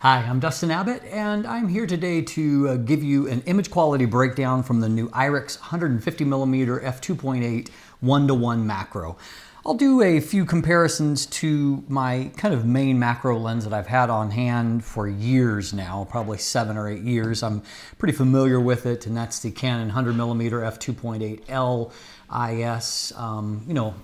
Hi, I'm Dustin Abbott, and I'm here today to give you an image quality breakdown from the new Irix 150mm F2.8 1:1 macro. I'll do a few comparisons to my kind of main macro lens that I've had on hand for years now, probably 7 or 8 years. I'm pretty familiar with it, and that's the Canon 100mm F2.8 L IS,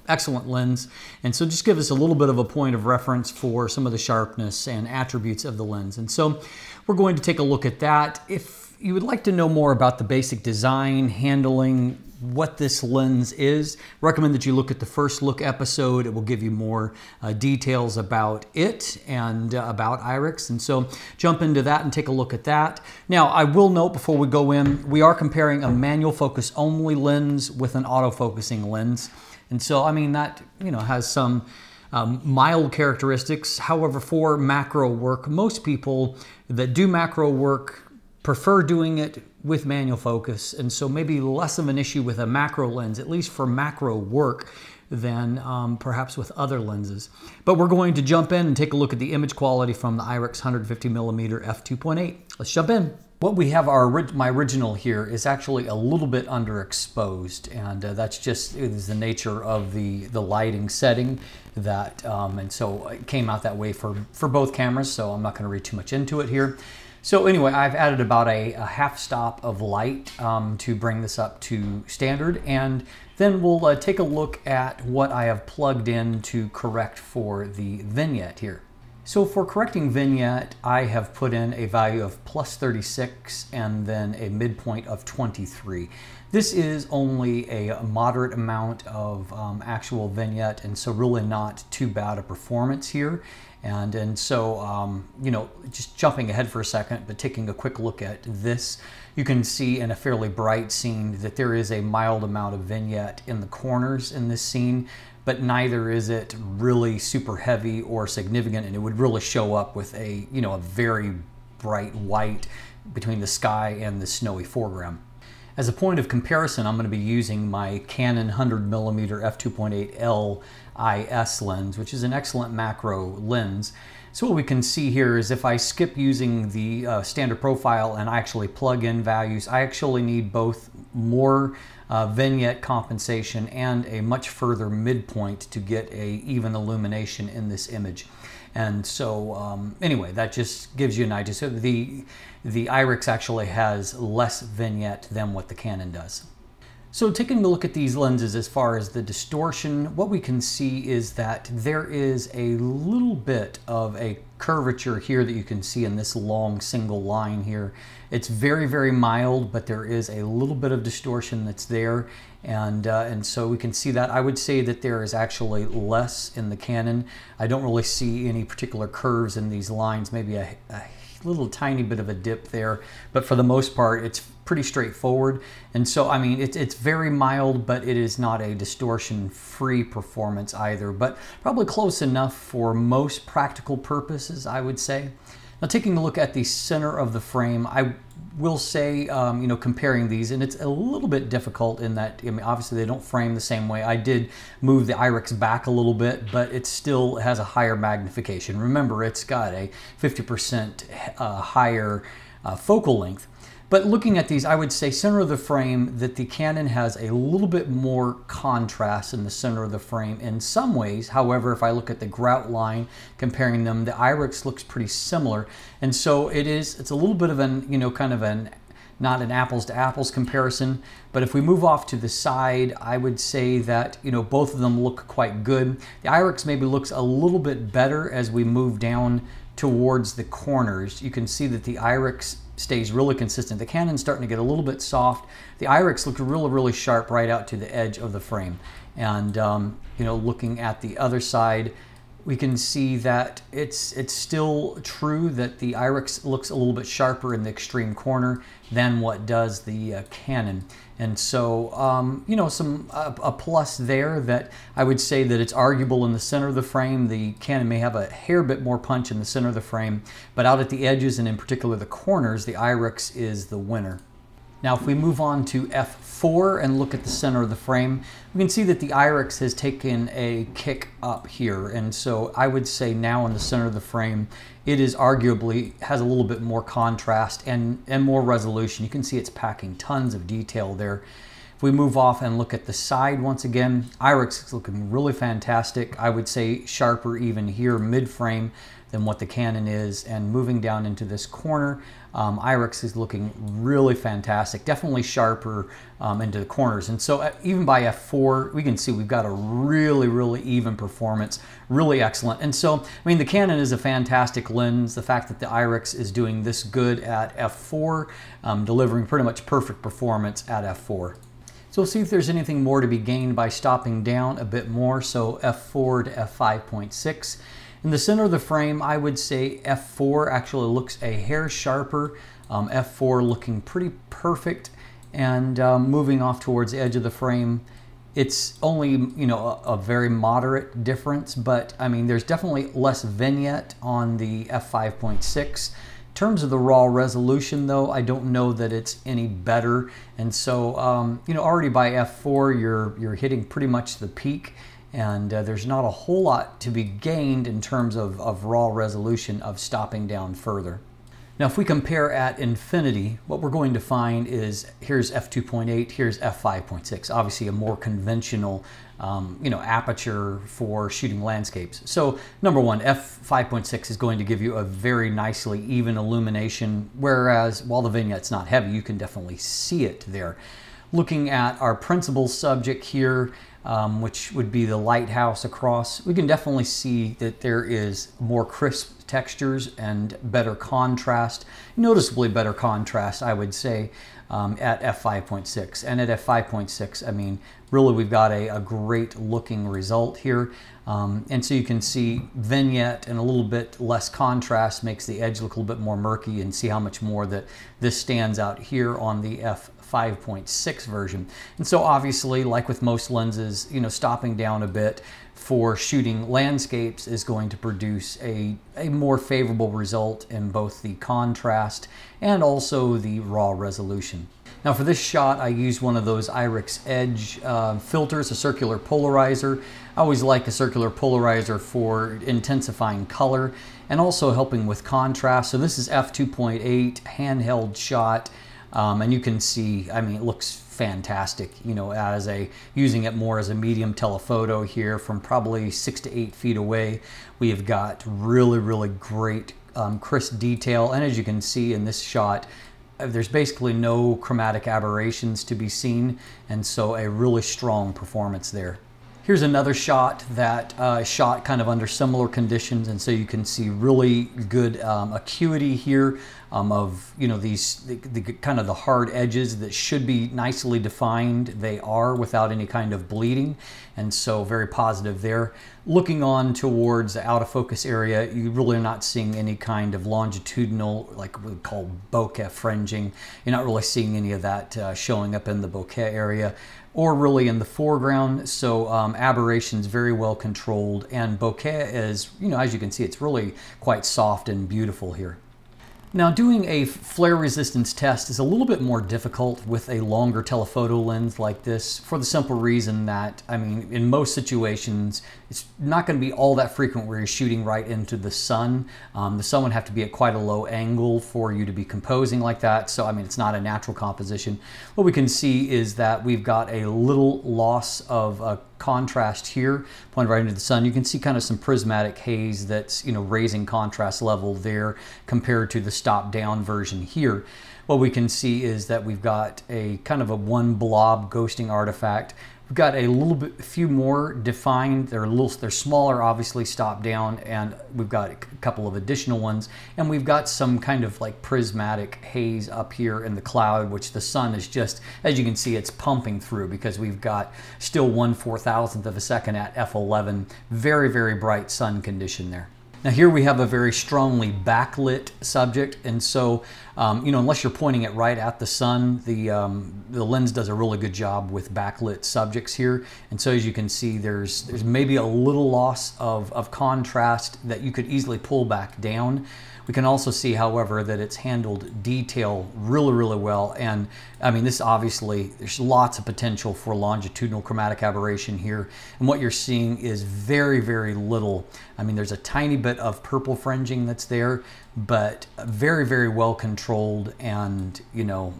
excellent lens. And so just give us a little bit of a point of reference for some of the sharpness and attributes of the lens. And so we're going to take a look at that. If you would like to know more about the basic design, handling, what this lens is, recommend that you look at the first look episode. It will give you more details about it and about Irix. And so jump into that and take a look at that. Now, I will note before we go in, we are comparing a manual focus only lens with an autofocusing lens. And so, I mean, that, has some mild characteristics. However, for macro work, most people that do macro work prefer doing it with manual focus, and so maybe less of an issue with a macro lens, at least for macro work, than perhaps with other lenses. But we're going to jump in and take a look at the image quality from the Irix 150mm F2.8. Let's jump in. What we have, my original here, is actually a little bit underexposed, and that's just is the nature of the lighting setting that, and so it came out that way for both cameras, so I'm not going to read too much into it here. So anyway, I've added about a half stop of light to bring this up to standard, and then we'll take a look at what I have plugged in to correct for the vignette here. So for correcting vignette, I have put in a value of +36 and then a midpoint of 23. This is only a moderate amount of actual vignette, and so really not too bad a performance here. And so, just jumping ahead for a second, but taking a quick look at this, you can see in a fairly bright scene that there is a mild amount of vignette in the corners in this scene, but neither is it really super heavy or significant, and it would really show up with a, a very bright white between the sky and the snowy foreground. As a point of comparison, I'm going to be using my Canon 100mm F2.8 L IS lens, which is an excellent macro lens. So what we can see here is if I skip using the standard profile and I actually plug in values, I actually need both more vignette compensation and a much further midpoint to get a even illumination in this image. And so anyway, that just gives you an idea. So the Irix actually has less vignette than what the Canon does. So taking a look at these lenses as far as the distortion, what we can see is that there is a little bit of a curvature here that you can see in this long single line here. It's very, very mild, but there is a little bit of distortion that's there. And so we can see that. I would say that there is actually less in the Canon. I don't really see any particular curves in these lines, maybe a little tiny bit of a dip there, but for the most part it's pretty straightforward. And so I mean it's very mild, but it is not a distortion free performance either, but probably close enough for most practical purposes, I would say. Now taking a look at the center of the frame, I will say, comparing these, and it's a little bit difficult in that, obviously they don't frame the same way. I did move the Irix back a little bit, but it still has a higher magnification. Remember, it's got a 50% higher focal length. But looking at these, I would say center of the frame that the Canon has a little bit more contrast in the center of the frame in some ways. However, if I look at the grout line, comparing them, the Irix looks pretty similar. And so it's a little bit of an, not an apples to apples comparison. But if we move off to the side, I would say that, both of them look quite good. The Irix maybe looks a little bit better as we move down towards the corners. You can see that the Irix stays really consistent. The Canon's starting to get a little bit soft. The Irix looks really, really sharp right out to the edge of the frame. And looking at the other side, we can see that it's still true that the Irix looks a little bit sharper in the extreme corner than what does the Canon. And so, a plus there that I would say that it's arguable in the center of the frame. The Canon may have a hair bit more punch in the center of the frame, but out at the edges and in particular the corners, the Irix is the winner. Now if we move on to f4 and look at the center of the frame, we can see that the Irix has taken a kick up here, and so I would say now in the center of the frame it is arguably has a little bit more contrast and more resolution. You can see it's packing tons of detail there. If we move off and look at the side once again, Irix is looking really fantastic. I would say sharper even here mid-frame than what the Canon is, and moving down into this corner, Irix is looking really fantastic, definitely sharper into the corners. And so even by f4, we can see we've got a really even performance, really excellent. And so, I mean, the Canon is a fantastic lens. The fact that the Irix is doing this good at f4, delivering pretty much perfect performance at f4. So we'll see if there's anything more to be gained by stopping down a bit more. So f4 to f5.6. In the center of the frame, I would say f4 actually looks a hair sharper. F4 looking pretty perfect, and moving off towards the edge of the frame, it's only, you know, a very moderate difference, but I mean, there's definitely less vignette on the f5.6. In terms of the raw resolution though, I don't know that it's any better, and so you know, already by f4 you're hitting pretty much the peak, and there's not a whole lot to be gained in terms of raw resolution of stopping down further. Now if we compare at infinity, what we're going to find is here's f2.8, here's f5.6, obviously a more conventional you know, aperture for shooting landscapes. So number one, f5.6 is going to give you a very nicely even illumination, whereas while the vignette's not heavy, you can definitely see it there. Looking at our principal subject here, which would be the lighthouse across, we can definitely see that there is more crisp textures and better contrast, noticeably better contrast, I would say, at f5.6. And at f5.6, I mean, really we've got a great looking result here. And so you can see vignette and a little bit less contrast makes the edge look a little bit more murky, and see how much more that this stands out here on the f5.6 version. And so obviously, like with most lenses, you know, stopping down a bit for shooting landscapes is going to produce a more favorable result in both the contrast and also the raw resolution. Now for this shot, I used one of those Irix Edge filters, a circular polarizer. I always like a circular polarizer for intensifying color and also helping with contrast. So this is f2.8 handheld shot, and you can see, I mean, it looks fantastic, you know, as using it more as a medium telephoto here from probably 6 to 8 feet away. We have got really great crisp detail, and as you can see in this shot, there's basically no chromatic aberrations to be seen, and so a really strong performance there. Here's another shot that shot kind of under similar conditions, and so you can see really good acuity here of, you know, these the kind of the hard edges that should be nicely defined. They are without any kind of bleeding, and so very positive there. Looking on towards the out of focus area, you really are not seeing any kind of longitudinal, like we would call bokeh fringing. You're not really seeing any of that showing up in the bokeh area, or really in the foreground. So aberrations very well controlled, and bokeh is, you know, as you can see, it's really quite soft and beautiful here. Now doing a flare resistance test is a little bit more difficult with a longer telephoto lens like this, for the simple reason that, I mean, in most situations, it's not going to be all that frequent where you're shooting right into the sun. The sun would have to be at quite a low angle for you to be composing like that. So, I mean, it's not a natural composition. What we can see is that we've got a little loss of contrast here, pointed right into the sun. You can see kind of some prismatic haze that's, you know, raising contrast level there compared to the stop down version here. What we can see is that we've got a kind of a one blob ghosting artifact. We've got a little bit, a few more defined. They're smaller, obviously, stop down, and we've got a couple of additional ones. And we've got some kind of like prismatic haze up here in the cloud, which the sun is just, as you can see, it's pumping through because we've got still 1/4000th of a second at f11. Very bright sun condition there. Now here we have a very strongly backlit subject, and so you know, unless you're pointing it right at the sun, the lens does a really good job with backlit subjects here. And so as you can see, there's maybe a little loss of contrast that you could easily pull back down. We can also see, however, that it's handled detail really, really well. And I mean, this obviously, there's lots of potential for longitudinal chromatic aberration here. And what you're seeing is very, very little. I mean, there's a tiny bit of purple fringing that's there, but very, very well controlled. And, you know,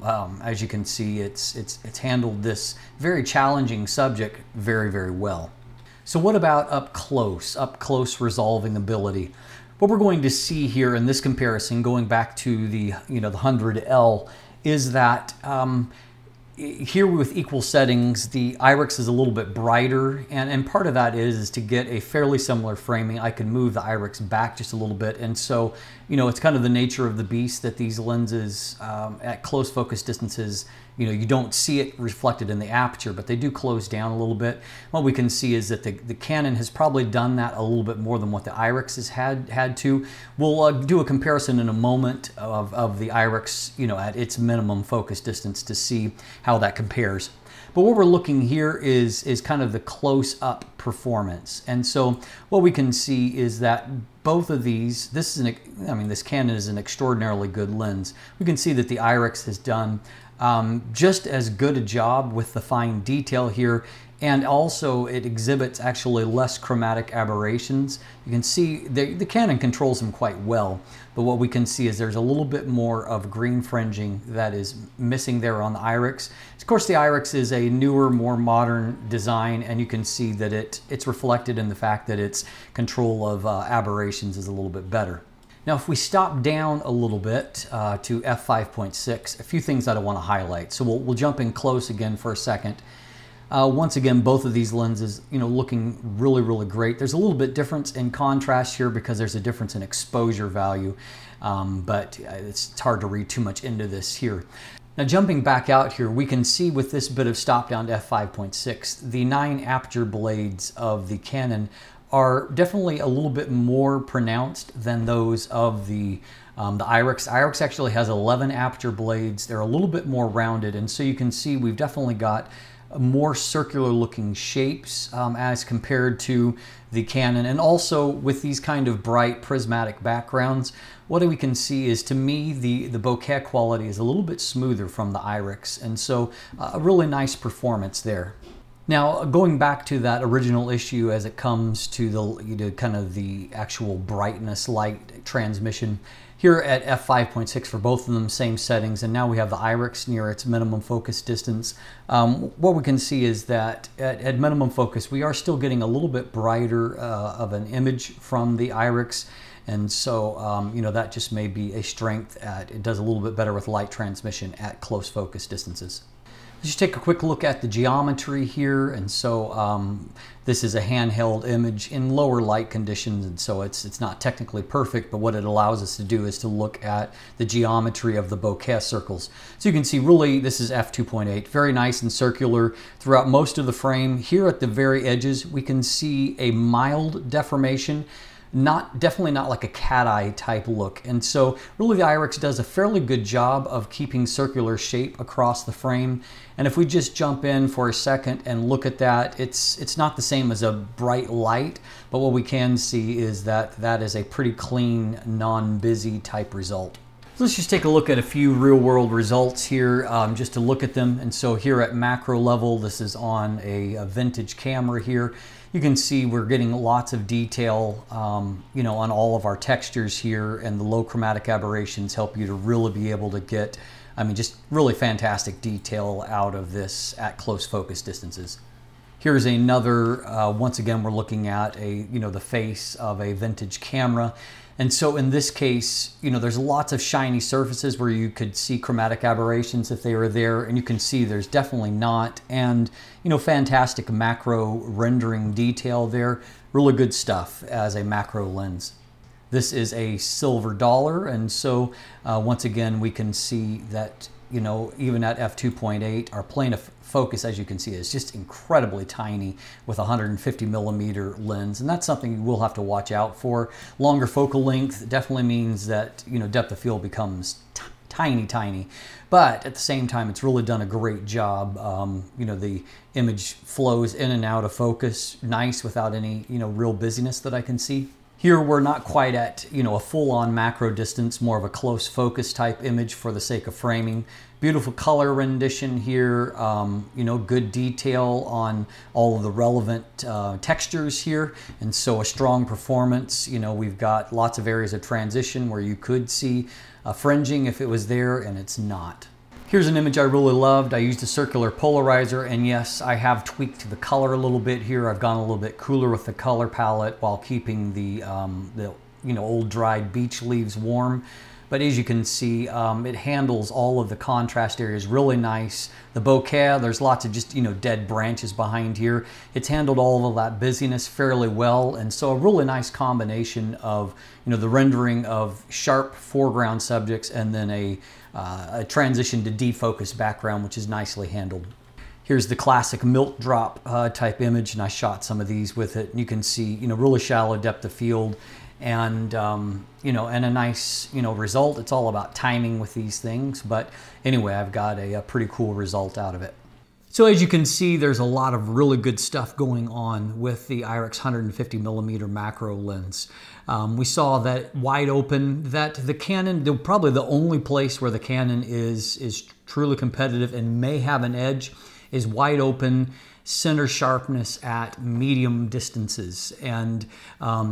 as you can see, it's handled this very challenging subject very, very well. So what about up close resolving ability? What we're going to see here in this comparison, going back to the, you know, the 100L, is that here with equal settings, the Irix is a little bit brighter, and part of that is to get a fairly similar framing, I can move the Irix back just a little bit. And so, you know, it's kind of the nature of the beast that these lenses at close focus distances, you know, you don't see it reflected in the aperture, but they do close down a little bit. What we can see is that the Canon has probably done that a little bit more than what the Irix has had to. We'll do a comparison in a moment of the Irix, you know, at its minimum focus distance to see how that compares. But what we're looking here is kind of the close-up performance. And so what we can see is that both of these, this Canon is an extraordinarily good lens. We can see that the Irix has done just as good a job with the fine detail here, and also it exhibits actually less chromatic aberrations. You can see the Canon controls them quite well, but what we can see is there's a little bit more of green fringing that is missing there on the Irix. Of course, the Irix is a newer, more modern design, and you can see that it's reflected in the fact that its control of aberrations is a little bit better. Now, if we stop down a little bit to f5.6, a few things that I want to highlight. So we'll jump in close again for a second. Once again, both of these lenses, you know, looking really, really great. There's a little bit difference in contrast here because there's a difference in exposure value, but it's hard to read too much into this here. Now, jumping back out here, we can see with this bit of stop down to f5.6, the 9 aperture blades of the Canon are definitely a little bit more pronounced than those of the Irix. Irix actually has 11 aperture blades. They're a little bit more rounded, and so you can see we've definitely got more circular looking shapes as compared to the Canon. And also with these kind of bright prismatic backgrounds, what we can see is, to me, the bokeh quality is a little bit smoother from the Irix, and so a really nice performance there. Now, going back to that original issue as it comes to the kind of the actual brightness light transmission, here at f5.6 for both of them, same settings, and now we have the Irix near its minimum focus distance. What we can see is that at minimum focus, we are still getting a little bit brighter of an image from the Irix, and so you know, that just may be a strength. It does a little bit better with light transmission at close focus distances. Let's just take a quick look at the geometry here. And so this is a handheld image in lower light conditions, and so it's not technically perfect, but what it allows us to do is to look at the geometry of the bokeh circles. So you can see really this is f2.8, very nice and circular throughout most of the frame. Here at the very edges, we can see a mild deformation. Definitely not like a cat eye type look. And so really the Irix does a fairly good job of keeping circular shape across the frame. And if we just jump in for a second and look at that, it's not the same as a bright light, but what we can see is that that is a pretty clean, non-busy type result. So let's just take a look at a few real-world results here, just to look at them. And so here at macro level, this is on a vintage camera here. You can see we're getting lots of detail, you know, on all of our textures here, and the low chromatic aberrations help you to really be able to get, I mean, just really fantastic detail out of this at close focus distances. Here's another, once again, we're looking at the face of a vintage camera. And so in this case, you know, there's lots of shiny surfaces where you could see chromatic aberrations if they were there, and you can see there's definitely not. And, you know, fantastic macro rendering detail there. Really good stuff as a macro lens. This is a silver dollar, and so once again, we can see that, you know, even at f2.8, our plane of focus, as you can see, is just incredibly tiny with a 150mm lens, and that's something you will have to watch out for. Longer focal length definitely means that, you know, depth of field becomes tiny, but at the same time, it's really done a great job. You know, the image flows in and out of focus nice without any, you know, real busyness that I can see. Here we're not quite at, a full-on macro distance, more of a close focus type image for the sake of framing. Beautiful color rendition here, good detail on all of the relevant textures here, and so a strong performance. We've got lots of areas of transition where you could see fringing if it was there, and it's not. Here's an image I really loved. I used a circular polarizer, and yes, I have tweaked the color a little bit here. I've gone a little bit cooler with the color palette while keeping the old dried beech leaves warm. But as you can see, it handles all of the contrast areas really nice. The bokeh, there's lots of just, dead branches behind here. It's handled all of that busyness fairly well. And so a really nice combination of, the rendering of sharp foreground subjects and then a transition to defocus background, which is nicely handled. Here's the classic milk drop type image, and I shot some of these with it. And you can see, really shallow depth of field. And and a nice result. It's all about timing with these things, but anyway, I've got a pretty cool result out of it. So as you can see, there's a lot of really good stuff going on with the Irix 150mm macro lens. We saw that wide open, that the Canon, probably the only place where the Canon is truly competitive and may have an edge, is wide open center sharpness at medium distances, and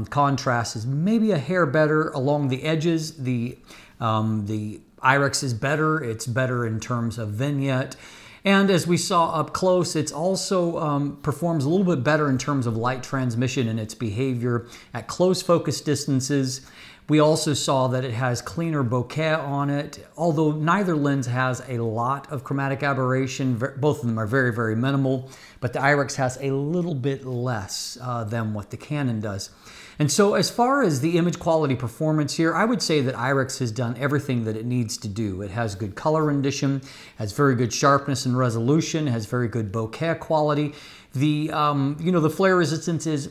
contrast is maybe a hair better along the edges. The Irix is better. It's better in terms of vignette. And as we saw up close, it's also performs a little bit better in terms of light transmission and its behavior at close focus distances. We also saw that it has cleaner bokeh on it, although neither lens has a lot of chromatic aberration. Both of them are very, very minimal, but the Irix has a little bit less than what the Canon does. And so as far as the image quality performance here, I would say that Irix has done everything that it needs to do. It has good color rendition, has very good sharpness and resolution, has very good bokeh quality. The, the flare resistance is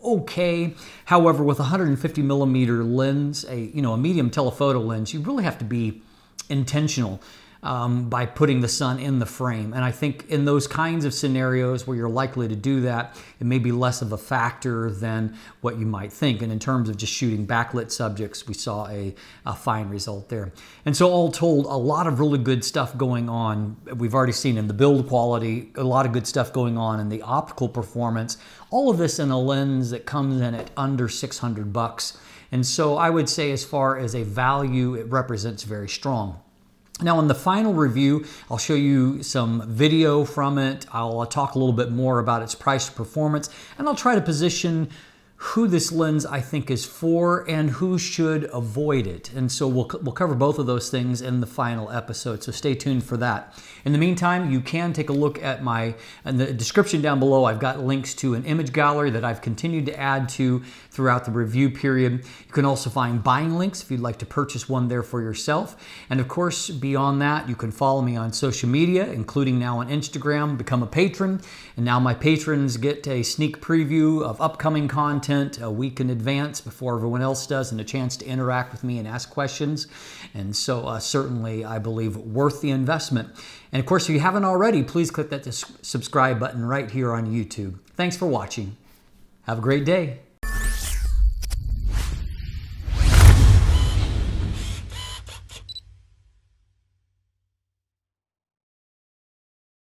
okay. However, with a 150mm lens, a medium telephoto lens, you really have to be intentional by putting the sun in the frame. And I think in those kinds of scenarios where you're likely to do that, it may be less of a factor than what you might think. And in terms of just shooting backlit subjects, we saw a fine result there. And so all told, a lot of really good stuff going on. We've already seen in the build quality, a lot of good stuff going on in the optical performance. All of this in a lens that comes in at under 600 bucks. And so I would say as far as a value, it represents very strong. Now in the final review, I'll show you some video from it. I'll talk a little bit more about its price performance, and I'll try to position who this lens I think is for and who should avoid it. And so we'll cover both of those things in the final episode, so stay tuned for that. In the meantime, you can take a look at in the description down below. I've got links to an image gallery that I've continued to add to throughout the review period. You can also find buying links if you'd like to purchase one there for yourself. And of course, beyond that, you can follow me on social media, including now on Instagram, become a patron. And now my patrons get a sneak preview of upcoming content a week in advance before everyone else does, and a chance to interact with me and ask questions. And so certainly I believe worth the investment. And of course, if you haven't already, please click that subscribe button right here on YouTube. Thanks for watching. Have a great day.